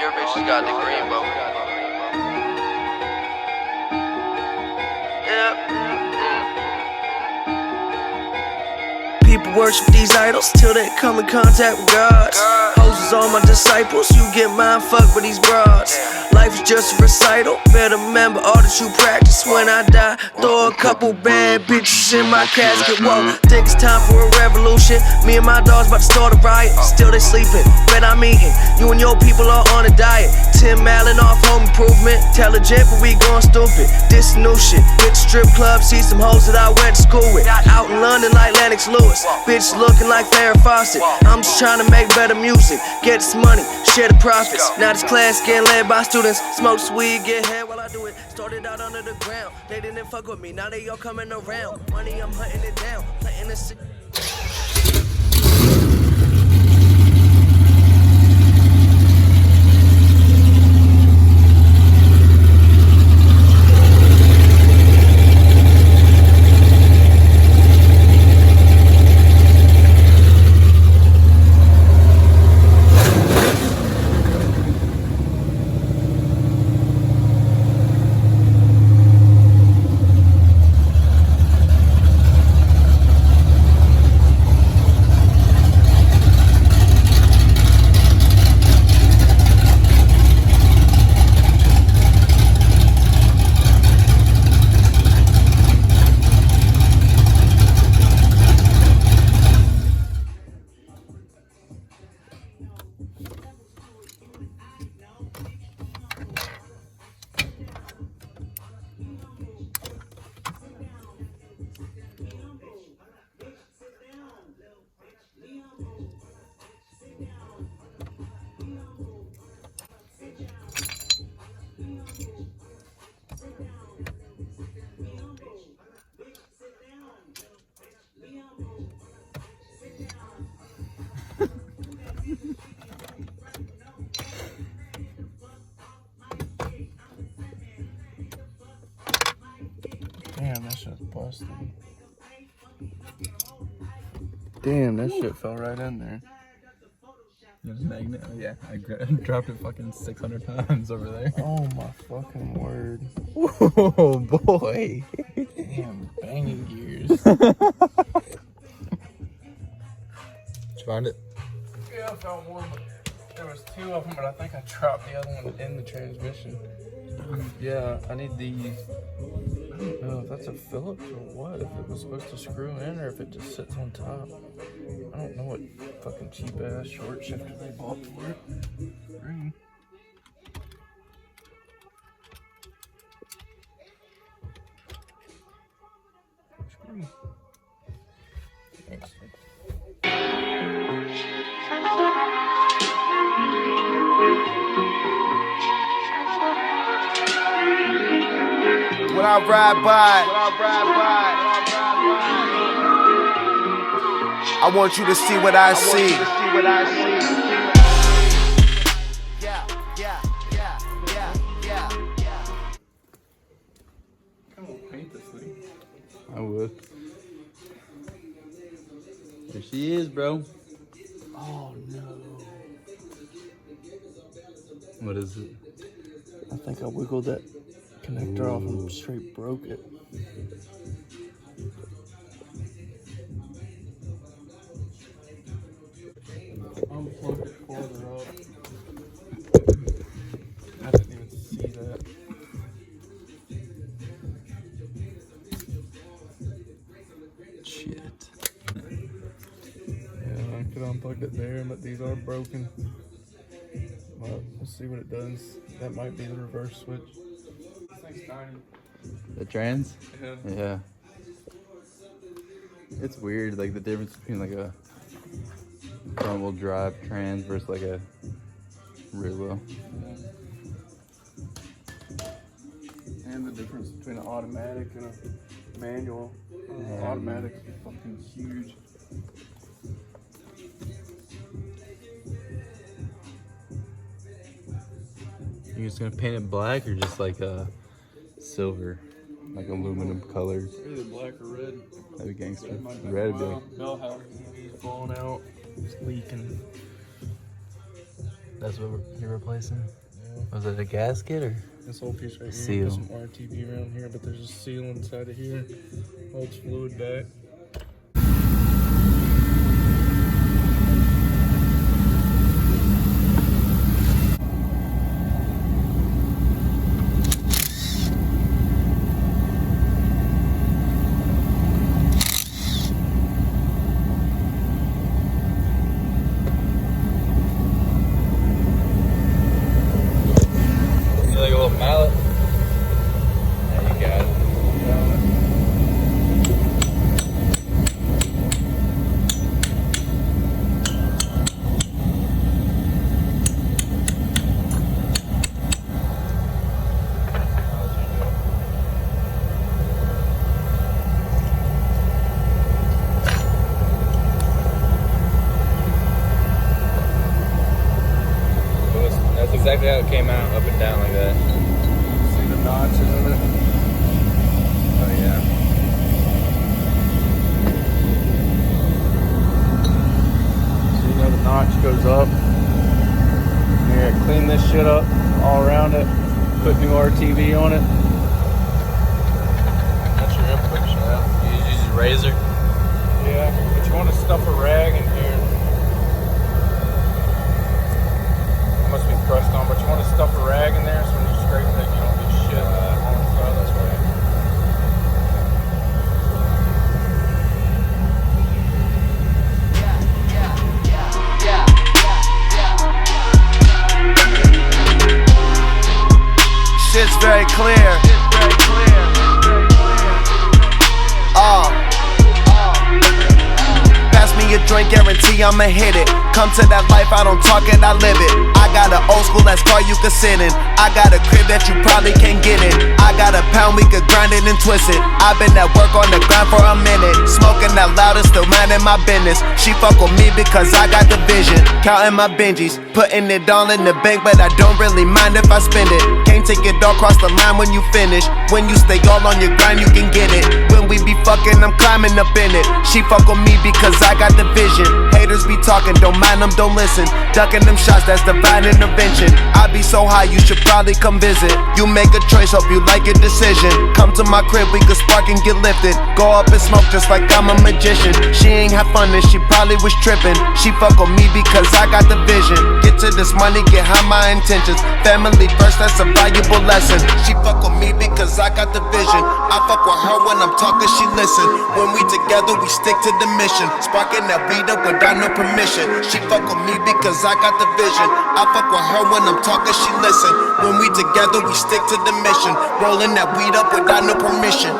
your bitches got the green, bro. People worship these idols till they come in contact with God. Hoes is all my disciples, you get mind fucked with these broads. Life is just a recital, better remember all that you practice. When I die, throw a couple bad bitches in my casket. Whoa, think it's time for a revolution. Me and my dogs about to start a riot. Still they sleeping, bet I'm eating. You and your people are on a diet. 10 Malin off home improvement. Intelligent, but we going stupid. This new shit. Hit the strip club, see some hoes that I went to school with. Out in London like Lennox Lewis. Bitch looking like Farrah Fawcett. I'm just trying to make better music. Get this money, share the profits. Now this class getting led by students. Smoke weed, get head while I do it. Started out under the ground. They didn't fuck with me, now they all coming around. Money, I'm hunting it down. Planting the city. Damn, that shit's busted. Damn, that shit fell right in there. There's a magnet. Oh, yeah, I dropped it fucking 600 times over there. Oh my fucking word. Oh boy. Damn, banging gears. Did you find it? Yeah, I found one. There was two of them, but I think I dropped the other one in the transmission. Yeah, I need these. I don't know if that's a Phillips or what, if it was supposed to screw in or if it just sits on top. I don't know what fucking cheap ass short shifter they bought for it. Green. Screw. Thanks. When I ride by, I want you to see what I see. Come on, paint this thing. I would. There she is, bro. Oh no. What is it? I think I wiggled that connector off and straight broke it. Unplugged it farther up. I didn't even see that. Shit. Yeah, I could have unplugged it there, but these are broken. But we'll see what it does. That might be the reverse switch. This thing's tiny. The trans? Yeah. Yeah. It's weird, like the difference between like a front wheel drive trans versus like a rear wheel. And the difference between an automatic and a manual. Automatic is fucking huge. You just gonna paint it black or just like a silver, like aluminum colors? Either black or red. That'd be gangster. Red might be Red would be wild. Bell housing is falling out. It's leaking. That's what you're replacing? Yeah. Was it a gasket or? This whole piece right here. Seal. There's some RTV around here, but there's a seal inside of here. Holds fluid back. Like a little mallet. There you got it. That's exactly how it came out, up and down like that. See the notches in it? Oh yeah. So you know the notch goes up. You gotta clean this shit up all around it. Put new RTV on it. That's your input shot. You use your razor. Yeah, but you want to stuff a rag in here. It must be crushed on, but you want to stuff a rag in there so when you scrape it, you don't get shit on the side. That's right. Shit's very clear. Pass me a joint, guarantee I'ma hit it. Come to that life, I don't talk it, I live it. I got an old school ass car you can sit in. I got a crib that you probably can't get in. I got a pound, we could grind it and twist it. I've been at work on the grind for a minute. Smoking that loud and still minding my business. She fuck with me because I got the vision. Counting my Benjis, putting it all in the bank, but I don't really mind if I spend it. Can't take it all across the line when you finish. When you stay all on your grind, you can get it. When we be fucking, I'm climbing up in it. She fuck with me because I got the vision. Haters be talking, don't mind them, don't listen. Ducking them shots, that's divine intervention. I be so high, you should probably come visit. You make a choice, hope you like your decision. Come to my crib, we could spark and get lifted. Go up and smoke just like I'm a magician. She ain't have fun and she probably was tripping. She fuck with me because I got the vision. Get to this money, get high my intentions. Family first, that's a valuable lesson. She fuck with me because I got the vision. I fuck with her when I'm talking, she listen. When we together, we stick to the mission. Sparking that weed up without no permission. She fuck with me because I got the vision. I fuck with her when I'm talking, she listen. When we together, we stick to the mission. Rolling that weed up without no permission.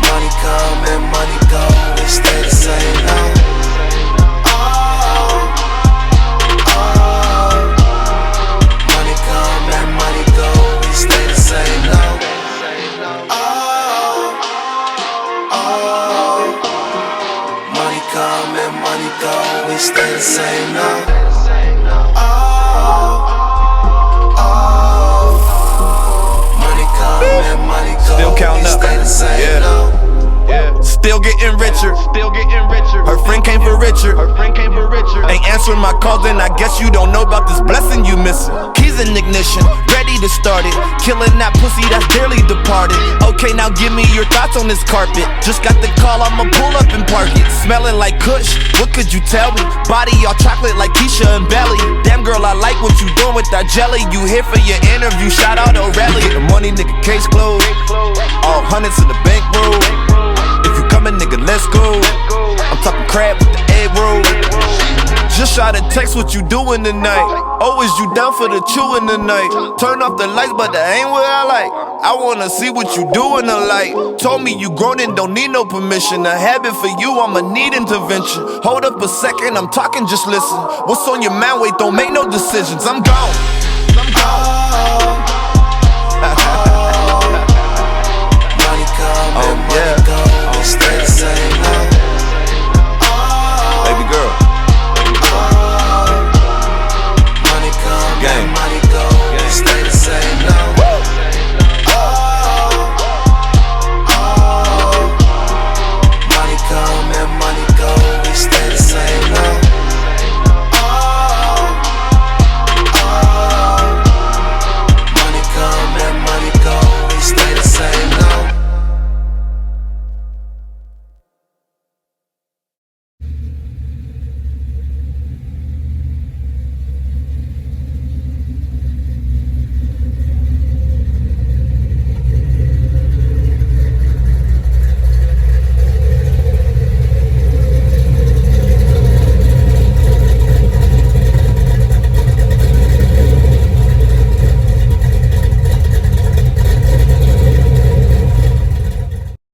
Money come and money go, we stay the same now. Money come and money go, we stay the same now. Money come and money go, we stay the same now. Money come and money go, Still counting we up. stay the same Yeah. now. Still getting richer. Her friend came for richer. Ain't answering my calls, then I guess you don't know about this blessing you missing. Keys in ignition, ready to start it. Killing that pussy that's dearly departed. Okay, now give me your thoughts on this carpet. Just got the call, I'ma pull up and park it. Smelling like Kush, what could you tell me? Body all chocolate like Keisha and Belly. Damn girl, I like what you doing with that jelly. You here for your interview, shout out O'Reilly. Get the money, nigga, case closed. All hundreds in the bankroll. If you coming, nigga, let's go. I'm talking crab with the egg roll. Just shot a text, what you doing tonight? Oh, is you down for the chewing tonight? Turn off the lights, but that ain't what I like. I wanna see what you do in the light. Told me you grown and don't need no permission. A habit for you, I'ma need intervention. Hold up a second, I'm talking, just listen. What's on your mind? Wait, don't make no decisions. I'm gone.